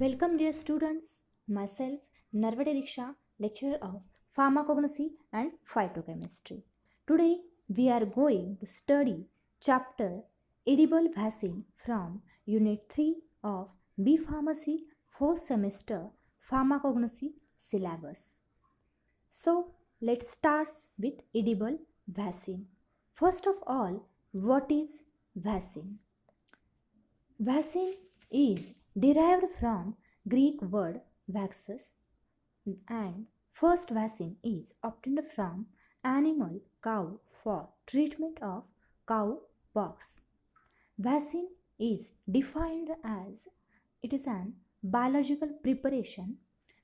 Welcome, dear students. Myself, Narvade Diksha, lecturer of Pharmacognosy and Phytochemistry. Today, we are going to study chapter Edible Vaccine from Unit 3 of B Pharmacy 4th semester Pharmacognosy syllabus. So, let's start with edible vaccine. First of all, what is vaccine? Vaccine is derived from Greek word vaxus, and first vaccine is obtained from animal cow for treatment of cow pox. Vaccine is defined as it is an biological preparation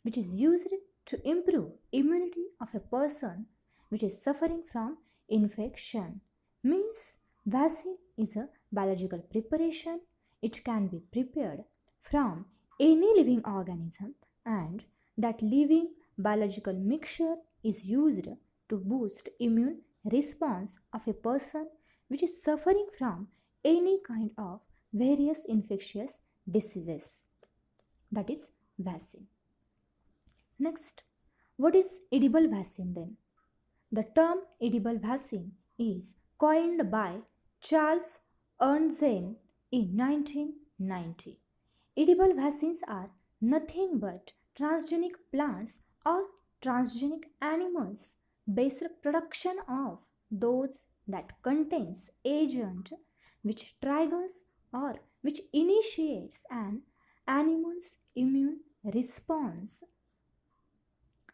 which is used to improve immunity of a person which is suffering from infection. Means vaccine is a biological preparation. It can be prepared from any living organism, and that living biological mixture is used to boost immune response of a person which is suffering from any kind of various infectious diseases. That is vaccine. Next, what is edible vaccine then? The term edible vaccine is coined by Charles Ernzen in 1990. Edible vaccines are nothing but transgenic plants or transgenic animals based production of those that contains agent which triggers or which initiates an animal's immune response.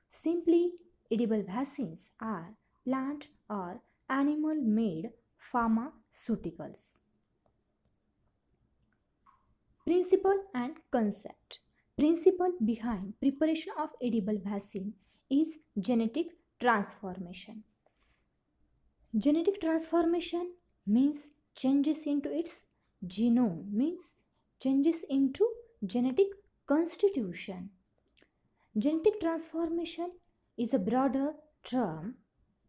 Simply, edible vaccines are plant or animal made pharmaceuticals. Principle and concept. Principle behind preparation of edible vaccine is genetic transformation. Genetic transformation means changes into its genome, means changes into genetic constitution. Genetic transformation is a broader term,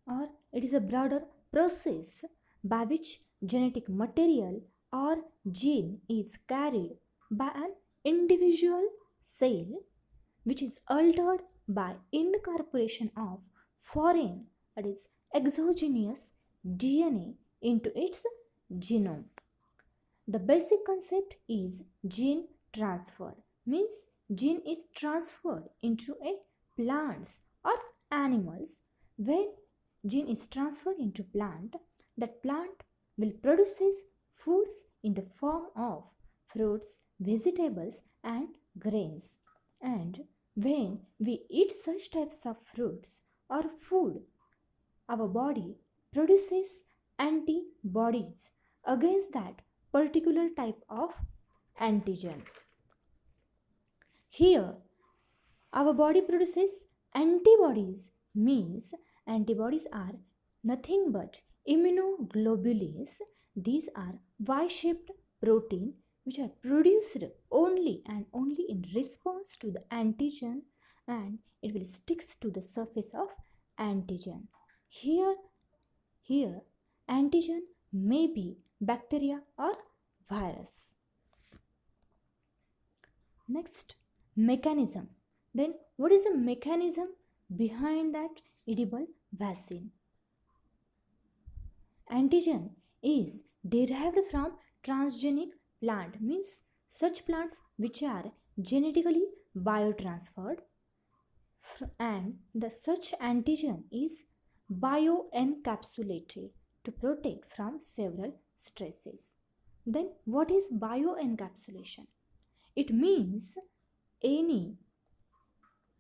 or it is a broader process by which genetic material or gene is carried by an individual cell which is altered by incorporation of foreign, that is exogenous DNA into its genome. The basic concept is gene transfer, means gene is transferred into a plants or animals. When gene is transferred into plant, that plant will produce foods in the form of fruits, vegetables and grains. And when we eat such types of fruits or food, our body produces antibodies against that particular type of antigen. Here, our body produces antibodies, means antibodies are nothing but immunoglobulins. These are Y-shaped protein which are produced only and only in response to the antigen, and it will sticks to the surface of antigen. Here antigen may be bacteria or virus. Next, mechanism. Then what is the mechanism behind that edible vaccine? Antigen is derived from transgenic plant, means such plants which are genetically biotransferred, and the such antigen is bioencapsulated to protect from several stresses. Then what is bioencapsulation? It means any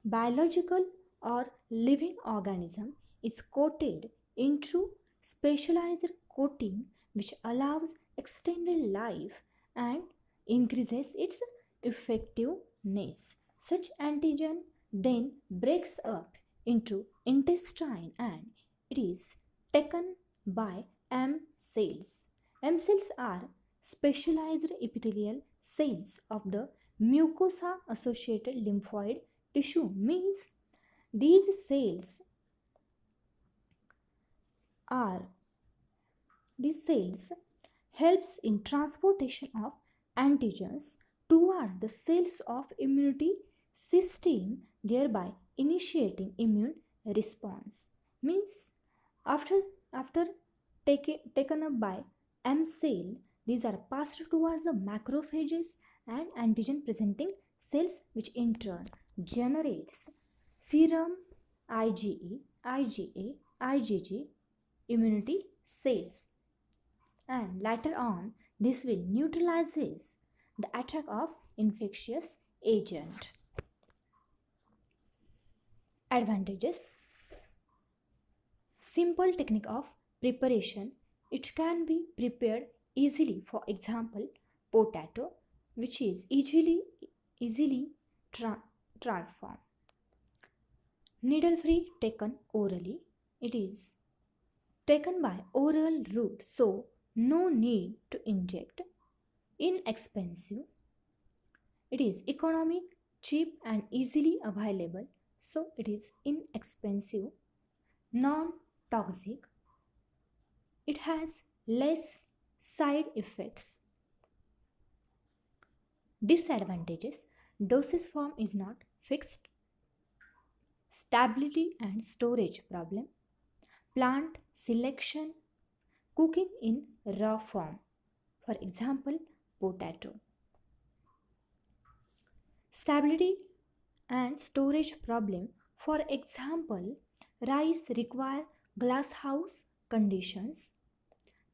biological or living organism is coated into specialized coating which allows extended life and increases its effectiveness. Such antigen then breaks up into intestine and it is taken by M cells. M cells are specialized epithelial cells of the mucosa associated lymphoid tissue, means these cells are these cells helps in transportation of antigens towards the cells of immunity system, thereby initiating immune response. Means after after taken up by M cell, these are passed towards the macrophages and antigen presenting cells, which in turn generates serum IgE, IgA, IgG immunity cells, and later on this will neutralizes the attack of infectious agent. Advantages: simple technique of preparation. It can be prepared easily. For example, potato, which is easily transformed. Needle free, taken orally. It is taken by oral route, so no need to inject. Inexpensive. It is economic, cheap and easily available, so it is inexpensive. Non-toxic. It has less side effects. Disadvantages: dosage form is not fixed, stability and storage problem, plant selection, cooking in raw form, for example, potato. Stability and storage problem, for example, rice require glass house conditions.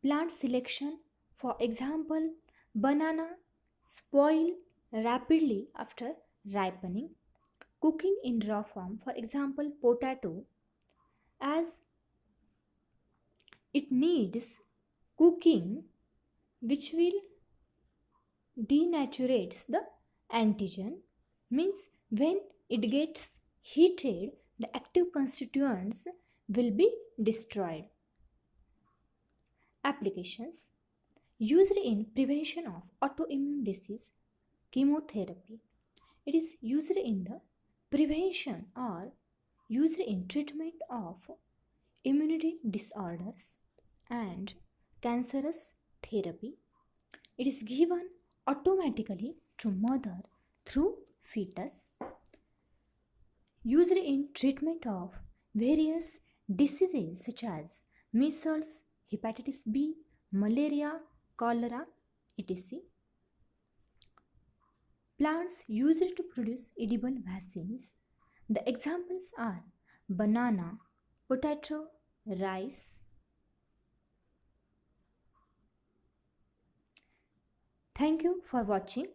Plant selection, for example, banana spoil rapidly after ripening. Cooking in raw form, for example, potato, as it needs cooking which will denaturates the antigen, means when it gets heated the active constituents will be destroyed. Applications: used in prevention of autoimmune disease, chemotherapy. It is used in the prevention or used in treatment of immunity disorders and cancerous therapy. It is given automatically to mother through fetus. Used in treatment of various diseases such as measles, hepatitis B, malaria, cholera, etc. Plants used to produce edible vaccines. The examples are banana, potato, rice. Thank you for watching.